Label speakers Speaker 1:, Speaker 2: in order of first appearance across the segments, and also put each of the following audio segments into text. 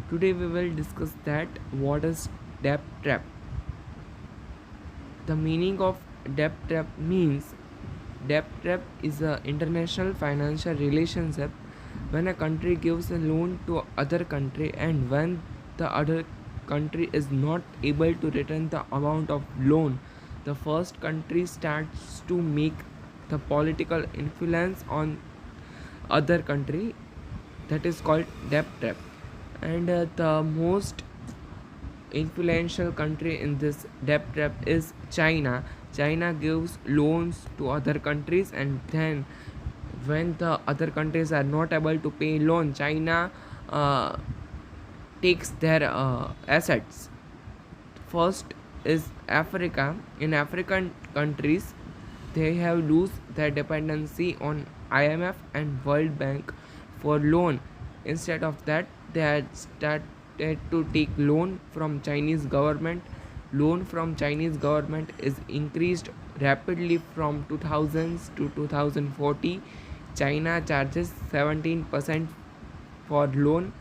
Speaker 1: Today we will discuss that what is debt trap. The meaning of debt trap means debt trap is an international financial relationship when a country gives a loan to other country and when the other country is not able to return the amount of loan, the first country starts to make the political influence on other country, that is called debt trap. And the most influential country in this debt trap is China. China gives loans to other countries, and then when the other countries are not able to pay loan, China uh, takes their assets. First is Africa. In African countries, they have lose their dependency on IMF and World Bank for loan. Instead of that, they had started to take loan from Chinese government. Loan from Chinese government is increased rapidly from 2000s to 2040. China charges 17% for loan.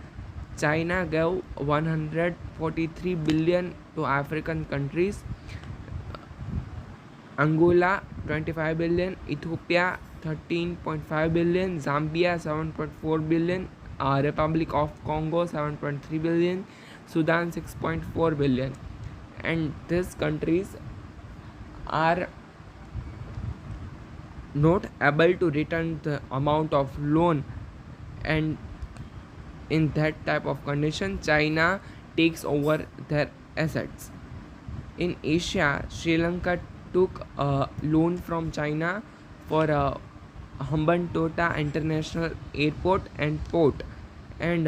Speaker 1: China gave 143 billion to African countries. Angola 25 billion, Ethiopia 13.5 billion, Zambia 7.4 billion, Republic of Congo 7.3 billion, Sudan 6.4 billion. And these countries are not able to return the amount of loan, and in that type of condition China takes over their assets. In Asia, Sri Lanka took a loan from China for a Hambantota International Airport and Port. And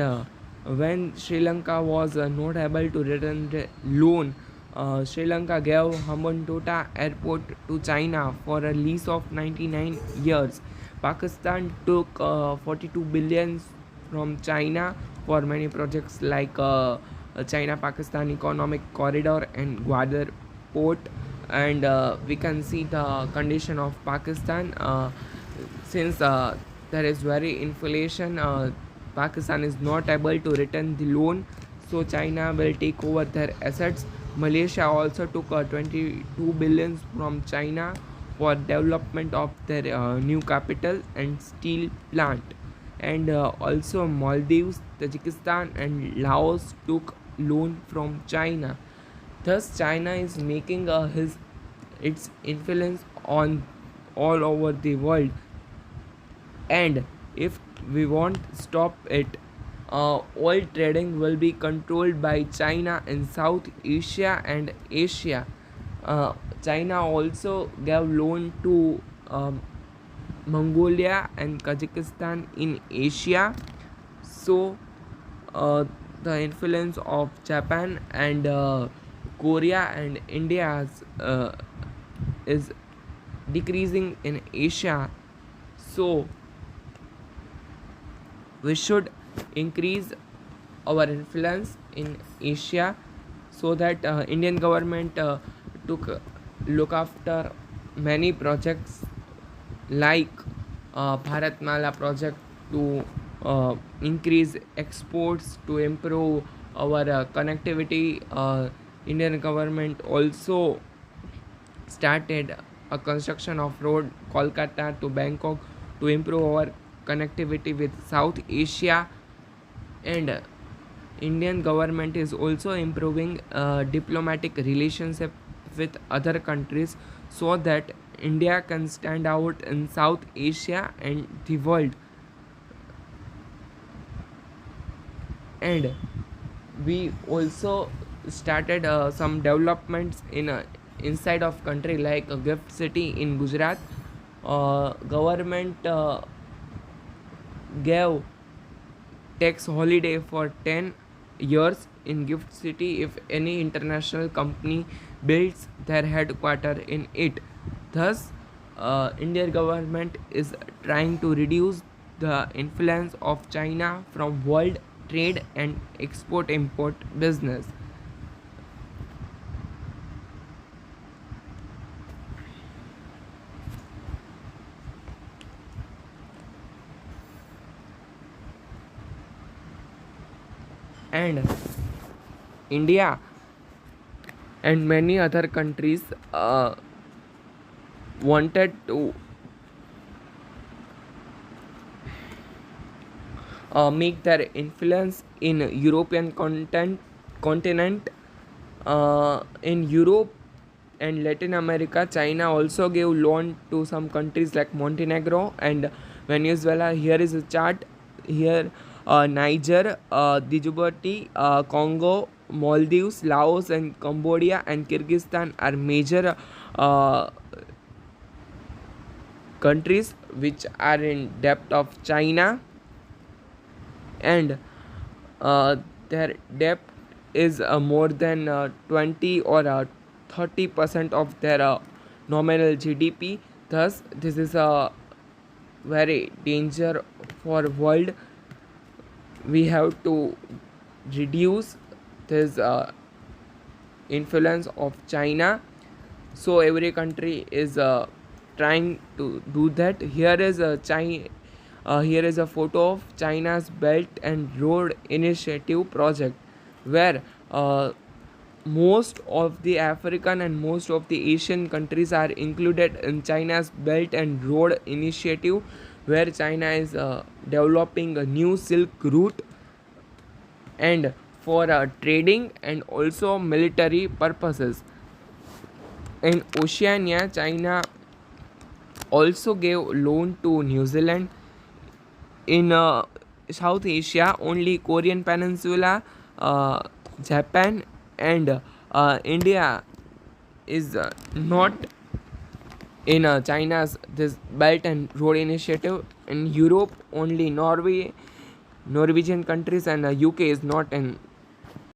Speaker 1: when Sri Lanka was not able to return the loan, Sri Lanka gave Hambantota Airport to China for a lease of 99 years. Pakistan took 42 billion from China for many projects like China Pakistan Economic Corridor and Gwadar Port. And we can see the condition of Pakistan since there is very inflation. Pakistan is not able to return the loan, so China will take over their assets. Malaysia also took 22 billion from China for development of their new capital and steel plant. And also Maldives, Tajikistan and Laos took loan from China. Thus China is making its influence on all over the world. And if we want to stop it, oil trading will be controlled by China in South Asia and Asia. China also gave loan to Mongolia and Kazakhstan in Asia. So uh, the influence of Japan and Korea and India is decreasing in Asia. So we should increase our influence in Asia, so that Indian government took look after many projects like Bharatmala project to increase exports, to improve our connectivity. Indian government also started a construction of road Kolkata to Bangkok to improve our connectivity with South Asia. And Indian government is also improving diplomatic relationship with other countries, so that India can stand out in South Asia and the world. And we also started some developments in inside of country like a gift city in Gujarat. Government gave tax holiday for 10 years in gift city if any international company builds their headquarter in it. Thus Indian government is trying to reduce the influence of China from world trade and export import business. And India and many other countries wanted to make their influence in European continent. In Europe and Latin America, China also gave loan to some countries like Montenegro and Venezuela. Here is a chart. Here, Niger, Djibouti, Congo, Maldives, Laos, and Cambodia and Kyrgyzstan are major countries which are in debt of China, and uh, their debt is more than 20 or 30% of their nominal GDP. Thus, this is a very danger for world. We have to reduce this influence of China. So every country is trying to do that. Here is a photo of China's Belt and Road Initiative project, where most of the African and most of the Asian countries are included in China's Belt and Road Initiative, where China is developing a new Silk Route and for trading and also military purposes. In Oceania, China also gave loan to New Zealand. In South Asia, only Korean Peninsula, Japan, and India is not in China's this Belt and Road Initiative. In Europe, only Norwegian countries and UK is not in